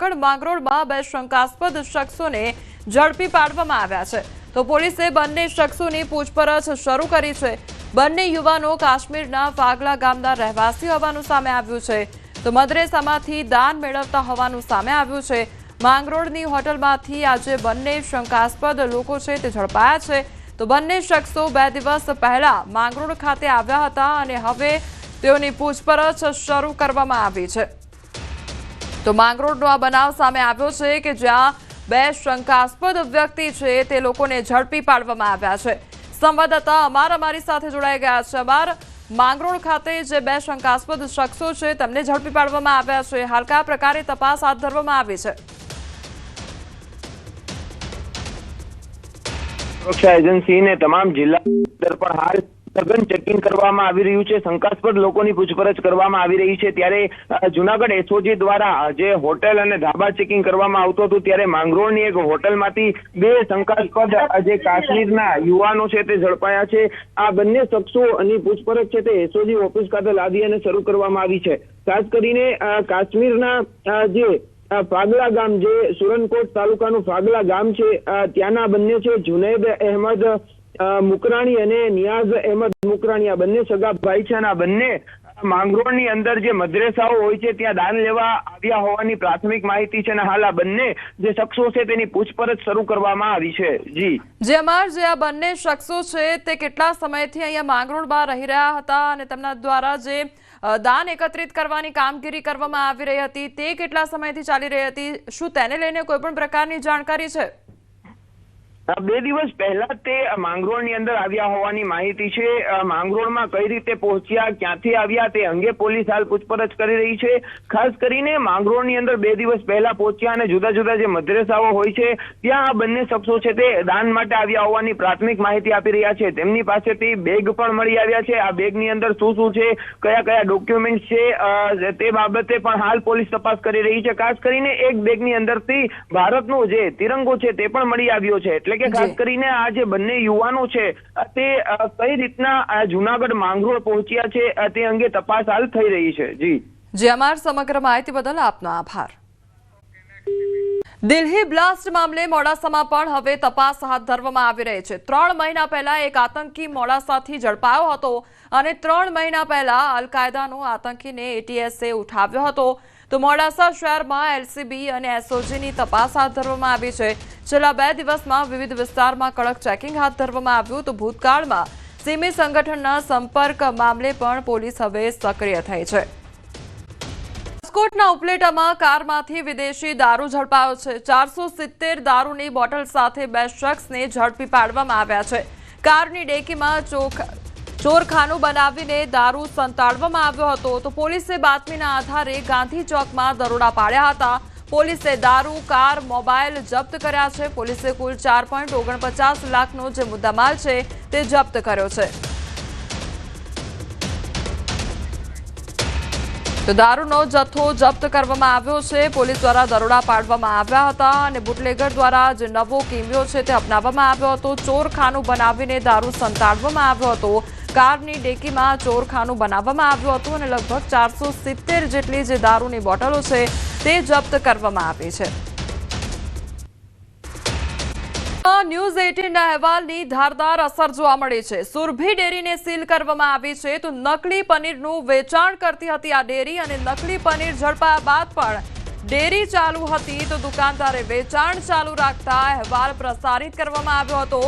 જુનાગઢ માંગરોળમાં બે શંકાસ્પદ શખ્સોને ઝડપી પાડવામાં આવ્યા છે તો પોલીસે બંને શખ્સોની પૂછપરછ શરૂ કરી છે। બંને યુવાનો કાશ્મીરના ફાગલા ગામના રહેવાસી હોવાનું સામે આવ્યું છે તો મદ્રેસામાંથી દાન મેળવતા હોવાનું સામે આવ્યું છે। માંગરોળની હોટલમાંથી આજે બંને શંકાસ્પદ લોકો છે તે ઝડપાયા છે તો બંને શખ્સો 2 દિવસ પહેલા માંગરોળ ખાતે આવ્યા હતા અને હવે તેઓની પૂછપરછ શરૂ કરવામાં આવી છે। તો માંગરોળનો આ બનાવ સામે આવ્યો છે કે જ્યાં બે શંકાસ્પદ વ્યક્તિ છે તે લોકોને ઝડપી પાડવામાં આવ્યા છે। સંવાદદાતા અમારી સાથે જોડાઈ ગયા છે। માંગરોળ ખાતે જે બે શંકાસ્પદ શખ્સો છે તેમને ઝડપી પાડવામાં આવ્યા છે। હાલ કયા પ્રકારે તપાસ હાથ ધરવામાં આવી છે? સુરક્ષા એજન્સી ને તમામ જિલ્લા પર હાલ સઘન ચેકિંગ કરવામાં આવી રહ્યું છે। શંકાસ્પદ લોકોની પૂછપરછ કરવામાં આવી રહી છે। ત્યારે જુનાગઢ એસઓજી દ્વારા જે હોટેલ અને ધાબા ચેકિંગ કરવામાં આવતું હતું ત્યારે માંગરોળની એક હોટલમાંથી બે શંકાસ્પદ જે કાશ્મીરના યુવાનો છે તે ઝડપાયા છે। આ બંને શખ્સોની પૂછપરછ છે તે એસઓજી ઓફિસ ખાતે લાવી અને શરૂ કરવામાં આવી છે। ખાસ કરીને કાશ્મીરના જે ફાગલા ગામ જે સુરનકોટ તાલુકાનું ફાગલા ગામ છે ત્યાંના બંને છે જુનૈદ અહેમદ મુકરાણી અને નિયાઝ અહેમદ મુકરાણી આ બંને સગા ભાઈ છે અને આ બંને માંગરોળની અંદર જે મદ્રેસાઓ હોય છે ત્યાં દાન લેવા આવ્યા હોવાની પ્રાથમિક માહિતી છે અને હાલ આ બંને જે શખ્સો છે તેની પૂછપરછ શરૂ કરવામાં આવી છે। જે આ બંને શખ્સો છે તે કેટલા સમયથી અહીંયા માંગરોળમાં રહી રહ્યા હતા અને તેમના દ્વારા જે દાન એકત્રિત કરવાની કામગીરી કરવામાં આવી રહી હતી તે કેટલા સમયથી ચાલી રહી હતી? શું તેને લઈને કોઈ પણ પ્રકારની જાણકારી છે? 2 દિવસ પહેલા તે માંગરોળની અંદર આવ્યા હોવાની માહિતી છે। માંગરોળમાં કઈ રીતે પહોંચ્યા, ક્યાંથી આવ્યા તે અંગે પોલીસ હાલ પૂછપરછ કરી રહી છે। ખાસ કરીને માંગરોળની અંદર 2 દિવસ પહેલા પહોંચ્યા અને જુદા જુદા જે મદ્રેસાઓ હોય છે ત્યાં આ બંને શખ્સો છે તે દાન માટે આવ્યા હોવાની પ્રાથમિક માહિતી આપી રહ્યા છે। તેમની પાસેથી બેગ પણ મળી આવ્યા છે। આ બેગની અંદર શું છે, કયા કયા ડોક્યુમેન્ટ છે તે બાબતે પણ હાલ પોલીસ તપાસ કરી રહી છે। ખાસ કરીને એક બેગની અંદરથી ભારતનો જે તિરંગો છે તે પણ મળી આવ્યો છે। એટલે કે ખાસ કરીને આ જે બંને યુવાનો છે તે કઈ રીતના જુનાગઢ માંગરોળ પહોંચ્યા છે તે અંગે તપાસ હાલ થઈ રહી છે। સમગ્ર માહિતી બદલ આપનો આભાર। દિલ્હી બ્લાસ્ટ મામલે મોડાસામાં પણ હવે તપાસ હાથ ધરવામાં આવી રહી છે। 3 મહિના પહેલા એક આતંકી મોડાસાથી ઝડપાયો હતો અને 3 મહિના પહેલા અલ-કાયદાનો આતંકીને એટીએસે ઉઠાવ્યો હતો તો મોડાસા શહેરમાં એલસીબી અને એસઓજીની તપાસ હાથ ધરવામાં આવી છે। છેલ્લા 2 દિવસમાં વિવિધ વિસ્તારમાં કડક ચેકિંગ હાથ ધરવામાં આવ્યું તો ભૂતકાળમાં સિમી સંગઠનના સંપર્ક મામલે પણ પોલીસ હવે સક્રિય થઈ છે। રાજકોટના ઉપલેટામાં કારમાંથી વિદેશી દારૂ ઝડપાયો છે। 470 દારૂની બોટલ સાથે 2 શખ્સને ઝડપી પાડવામાં આવ્યા છે। કારની ડેકીમાં ચોરખાનું બનાવીને દારૂ સંતાડવામાં આવ્યો હતો તો પોલીસે બાતમીના આધારે ગાંધી ચોકમાં દરોડા પાડ્યા હતા। પોલીસે દારૂ, કાર, મોબાઈલ જપ્ત કર્યા છે। પોલીસે કુલ 4.49 લાખનો જે મુદ્દામાલ છે તે જપ્ત કર્યો છે। તો દારૂનો જથ્થો જપ્ત કરવામાં આવ્યો છે। પોલીસ દ્વારા દરોડા પાડવામાં આવ્યા હતા અને બુટલેગર દ્વારા જે નવો કિમિયો છે તે અપનાવવામાં આવ્યો હતો। ચોરખાનું બનાવીને દારૂ સંતાડવામાં આવ્યો હતો। કારની ડેકીમાં ચોરખાનું બનાવવામાં આવ્યું હતું અને લગભગ 470 જેટલી જે દારૂની બોટલો છે તે જપ્ત કરવામાં આવી છે। ન્યૂઝ 18ના અહેવાલની ધારદાર અસર જોવા મળી છે। સુરભી ડેરીને સીલ કરવામાં આવી છે તો નકલી પનીરનું વેચાણ કરતી હતી આ ડેરી અને નકલી પનીર ઝડપાયા બાદ પણ ડેરી ચાલુ હતી તો દુકાનદારે વેચાણ ચાલુ રાખતા અહેવાલ પ્રસારિત કરવામાં આવ્યો હતો।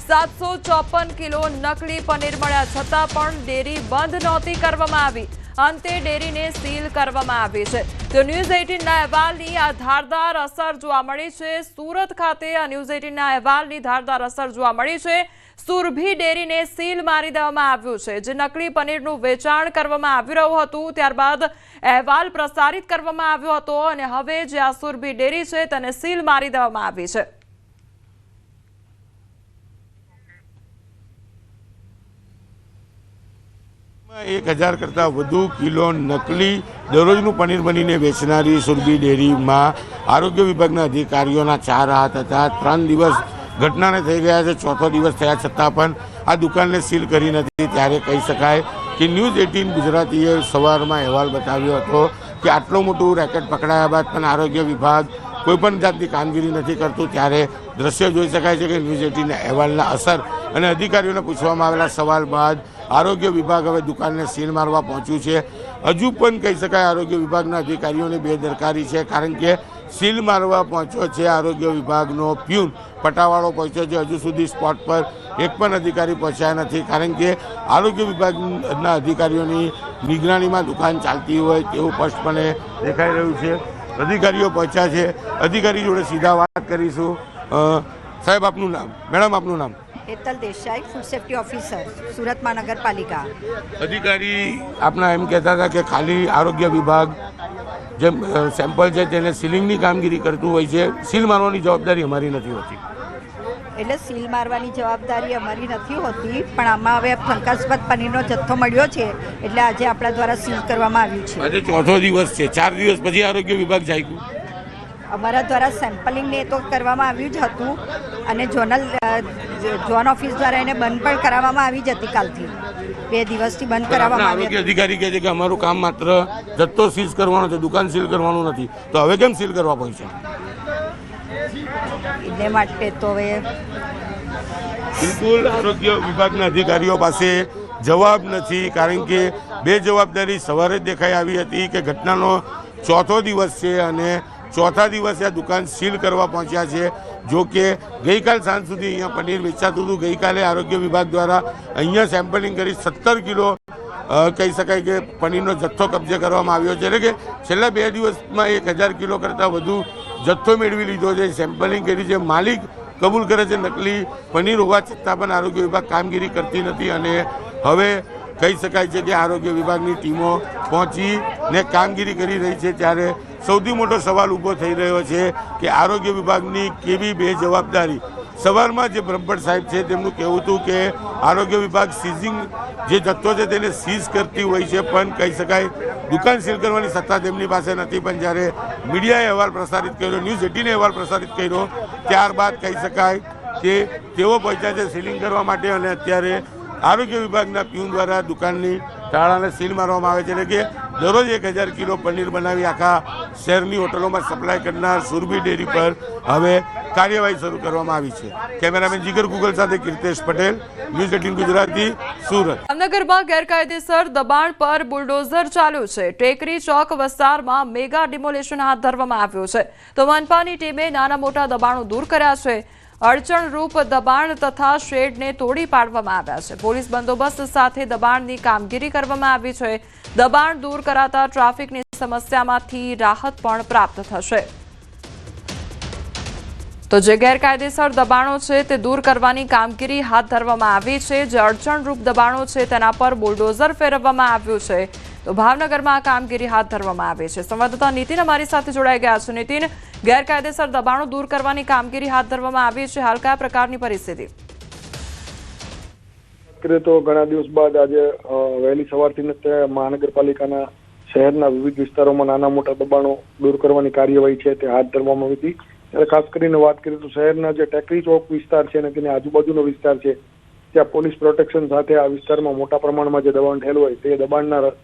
754 કિલો નકલી પનીર મળ્યા છતાં પણ ડેરી બંધ નહોતી કરવામાં આવી। અંતે ડેરીને સીલ કરવામાં આવી છે તો ન્યૂઝ 18ના અહેવાલની આ ધારદાર અસર જોવા મળી છે। સુરત ખાતે આ ન્યૂઝ 18ના અહેવાલની ધારદાર અસર જોવા મળી છે। સુરભી ડેરીને સીલ મારી દેવામાં આવ્યું છે। જે નકલી પનીરનું વેચાણ કરવામાં આવી રહ્યું હતું ત્યારબાદ અહેવાલ પ્રસારિત કરવામાં આવ્યો હતો અને હવે જે આ સુરભી ડેરી છે તેને સીલ મારી દેવામાં આવી છે। 1000 કરતાં વધુ કિલો નકલી દરરોજનું પનીર બનીને વેચનારી સુરભી ડેરીમાં આરોગ્ય વિભાગના અધિકારીઓના 4 હાથ હતા। 3 દિવસ ઘટનાને થઈ ગયા છે, 4થો દિવસ થયા છતાં પણ આ દુકાનને સીલ કરી નથી। ત્યારે કહી શકાય કે ન્યૂઝ 18 ગુજરાતીએ સવારમાં અહેવાલ બતાવ્યો હતો કે આટલું મોટું રેકેટ પકડાયા બાદ પણ આરોગ્ય વિભાગ કોઈપણ જાતની કામગીરી નથી કરતું, ત્યારે દ્રશ્ય જોઈ શકાય છે કે ન્યૂઝ 18ના અહેવાલના અસર અને અધિકારીઓને પૂછવામાં આવેલા સવાલ બાદ આરોગ્ય વિભાગ હવે દુકાનને સીલ મારવા પહોંચ્યું છે. હજુ પણ કહી શકાય આરોગ્ય વિભાગના અધિકારીઓની બેદરકારી છે, કારણ કે સીલ મારવા પહોંચ્યો છે આરોગ્ય વિભાગનો પ્યુન પટાવાળો પહોંચ્યો છે. હજુ સુધી સ્પોટ પર એક પણ અધિકારી પહોંચ્યા નથી, કારણ કે આરોગ્ય વિભાગના અધિકારીઓની નિગરાણીમાં દુકાન ચાલતી હોય તેવું સ્પષ્ટપણે દેખાઈ રહ્યું છે. અધિકારીઓ પહોંચ્યા છે, અધિકારી જોડે સીધા વાત કરીશું. સાહેબ, આપનું નામ? મેડમ, આપનું નામ? Hetal Desai, food safety officer, Surat મહાનગરપાલિકા. અધિકારી આપના એમ કહેતા હતા કે ખાલી આરોગ્ય વિભાગ જે સેમ્પલ છે તેને સીલિંગની કામગીરી કરતું હોય છે, સીલ મારવાની જવાબદારી અમારી નથી હોતી. એટલે સીલ મારવાની જવાબદારી અમારી નથી હોતી, પણ આમાં હવે શંકાસ્પદ પનીરનો જથ્થો મળ્યો છે એટલે આજે આપણા દ્વારા સીલ કરવામાં આવ્યું છે. આજે ચોથો દિવસ છે, 4 દિવસ પછી આરોગ્ય વિભાગ જાગ્યું. અમારા દ્વારા સેમ્પલિંગ ને તો કરવામાં આવ્યું જ હતું અને ઝોન ઓફિસ દ્વારા એને બંધ પણ કરાવવામાં આવી જ હતી. કાલથી 2 દિવસથી બંધ કરાવવામાં આવી. આરોગ્ય અધિકારી કહે છે કે અમારું કામ માત્ર જથ્થો સીલ કરવાનો છે, દુકાન સીલ કરવાનું નથી. તો હવે કેમ સીલ કરવા પહોંચ્યા? એટલે માટે તો હવે બિલકુલ આરોગ્ય વિભાગના અધિકારીઓ પાસે જવાબ નથી, કારણ કે બેજવાબદારી સવારે જ દેખાઈ આવી હતી કે ઘટનાનો ચોથો દિવસ છે અને ચોથા દિવસે આ દુકાન સીલ કરવા પહોંચ્યા છે. જો કે ગઈકાલ સાંજ સુધી અહીંયા પનીર વેચાતું હતું. ગઈકાલે આરોગ્ય વિભાગ દ્વારા અહીંયા સેમ્પલિંગ કરી 17 કિલો કહી શકાય કે પનીરનો જથ્થો કબજે કરવામાં આવ્યો છે. એટલે કે છેલ્લા 2 દિવસમાં 1000 કિલો કરતાં વધુ જથ્થો મેળવી લીધો છે. સેમ્પલિંગ કરી છે, માલિક કબૂલ કરે છે નકલી પનીર હોવા છતાં પણ આરોગ્ય વિભાગ કામગીરી કરતી નથી અને હવે કહી શકાય છે કે આરોગ્ય વિભાગની ટીમો પહોંચીને કામગીરી કરી રહી છે. ત્યારે સૌથી મોટો સવાલ ઊભો થઈ રહ્યો છે કે આરોગ્ય વિભાગની કેવી બેજવાબદારી. સવારમાં જે બ્રહ્મભટ્ટ સાહેબ છે તેમનું કહેવું હતું કે આરોગ્ય વિભાગ સીઝિંગ જે જથ્થો છે તેને સીઝ કરતી હોય છે, પણ કહી શકાય દુકાન સીલ કરવાની સત્તા તેમની પાસે નથી. પણ જ્યારે મીડિયાએ અહેવાલ પ્રસારિત કર્યો, ન્યૂઝ 18એ અહેવાલ પ્રસારિત કર્યો, ત્યારબાદ કહી શકાય કે તેઓ પહોંચ્યા છે સીલિંગ કરવા માટે અને અત્યારે આરોગ્ય વિભાગના પ્યુન દ્વારા દુકાનની તાળાને સીલ મારવામાં આવે છે. એટલે કે દરરોજ 1000 કિલો પનીર બનાવી આખા શહેરની હોટલોમાં સપ્લાય કરનાર સુરભી ડેરી પર હવે કાર્યવાહી શરૂ કરવામાં આવી છે. કેમેરામેન જીગર ગુગલ સાથે કીર્તેશ પટેલ, ન્યૂઝ 18 ગુજરાતી, સુરત. જામનગરમાં ગેરકાયદેસર દબાણ પર બુલડોઝર ચાલ્યું છે. ટેકરી ચોક વિસ્તારમાં મેગા ડિમોલેશન હાથ ધરવામાં આવ્યું છે, તો મનપાની ટીમે નાના મોટા દબાણો દૂર કર્યા છે. અડચણરૂપ દબાણ તથા શેડને તોડી પાડવામાં આવ્યા છે. પોલીસ બંદોબસ્ત સાથે દબાણની કામગીરી કરવામાં આવી છે. દબાણ દૂર કરાતા ટ્રાફિકની સમસ્યામાંથી રાહત પણ પ્રાપ્ત થશે. તો જે ગેરકાયદેસર દબાણો છે તે દૂર કરવાની કામગીરી હાથ ધરવામાં આવી છે. જે અડચણરૂપ દબાણો છે તેના પર બુલડોઝર ફેરવવામાં આવ્યું છે. તો ભાવનગરમાં આ કામગીરી હાથ ધરવામાં આવી છે. સંવાદદાતા નીતિન અમારી સાથે જોડાઈ ગયા છે. નીતિન, ગેરકાયદેસર દબાણો દૂર કરવાની કામગીરી હાથ ધરવામાં આવી છે, હાલ કયા પ્રકારની પરિસ્થિતિ? તો ઘણા દિવસ બાદ આજે વહેલી સવારથી મહાનગરપાલિકાના શહેરના વિવિધ વિસ્તારોમાં નાના મોટા દબાણો દૂર કરવાની કાર્યવાહી છે તે હાથ ધરવામાં આવી હતી. ત્યારે ખાસ કરીને વાત કરીએ તો શહેરના જે ટેકરી ચોક વિસ્તાર છે અને તેની આજુબાજુનો વિસ્તાર છે ત્યાં પોલીસ પ્રોટેક્શન સાથે આ વિસ્તારમાં મોટા પ્રમાણમાં જે દબાણ થયેલું હોય તે દબાણના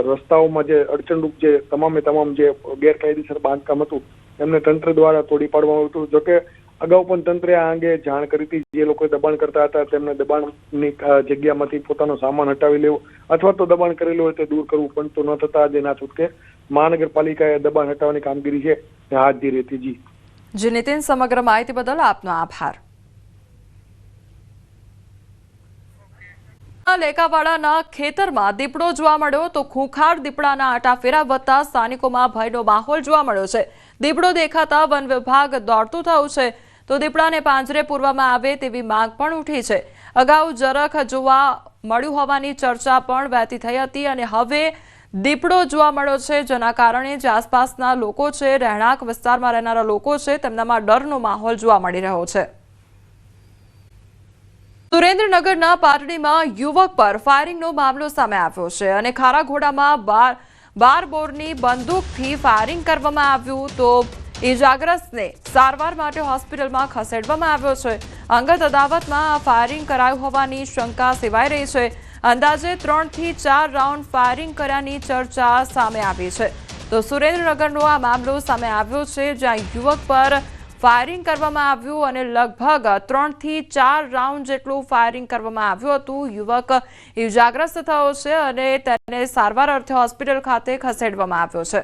રસ્તાઓમાં જે અડચણરૂપ જે તમામ જે ગેરકાયદેસર બાંધકામ હતું એમને તંત્ર દ્વારા તોડી પાડવામાં આવ્યું હતું. જોકે અગાઉ પણ તંત્રે આ અંગે જાણ કરી હતી. જે લોકો દબાણ કરતા હતા તેમને દબાણની જગ્યામાંથી પોતાનો સામાન હટાવી લેવો અથવા તો દબાણ કરેલું હોય તે દૂર કરવું, પણ તો ન થતા આજે ના છૂટકે મહાનગરપાલિકાએ દબાણ હટાવવાની કામગીરી છે તે હાથ ધરી હતી. જી નીતિન, સમગ્ર માહિતી બદલ આપનો આભાર. લેકાવાડાના ખેતરમાં દીપડો જોવા મળ્યો, તો ખૂંખાર દીપડાના આટાફેરા વધતા સ્થાનિકોમાં ભયનો માહોલ જોવા મળ્યો છે. દીપડો દેખાતા વન વિભાગ દોડતું થયું છે, તો દીપડાને પાંજરે પૂરવામાં આવે તેવી માંગ પણ ઉઠી છે. અગાઉ જરખ જોવા મળ્યું હોવાની ચર્ચા પણ વહેતી થઈ હતી અને હવે દીપડો જોવા મળ્યો છે, જેના કારણે જે આસપાસના લોકો છે, રહેણાંક વિસ્તારમાં રહેનારા લોકો છે, તેમનામાં ડરનો માહોલ જોવા મળી રહ્યો છે. સુરેન્દ્રનગરના પાટડીમાં યુવક પર ફાયરિંગનો મામલો સામે આવ્યો છે અને ખારાઘોડામાં 12 બોરની બંદૂકથી ફાયરિંગ કરવામાં આવ્યું, તો ઇજાગ્રસ્તને સારવાર માટે હોસ્પિટલમાં ખસેડવામાં આવ્યો છે. અંગત અદાવતમાં આ ફાયરિંગ કરાયું હોવાની શંકા સેવાઈ રહી છે. અંદાજે 3 થી 4 રાઉન્ડ ફાયરિંગ કર્યાની ચર્ચા સામે આવી છે. તો સુરેન્દ્રનગરનો આ મામલો સામે આવ્યો છે, જ્યાં યુવક પર ફાયરિંગ કરવામાં આવ્યું અને લગભગ 3 થી 4 રાઉન્ડ જેટલું ફાયરિંગ કરવામાં આવ્યું હતું. યુવક ઇજાગ્રસ્ત થયો છે અને તેને સારવાર અર્થે હોસ્પિટલ ખાતે ખસેડવામાં આવ્યો છે.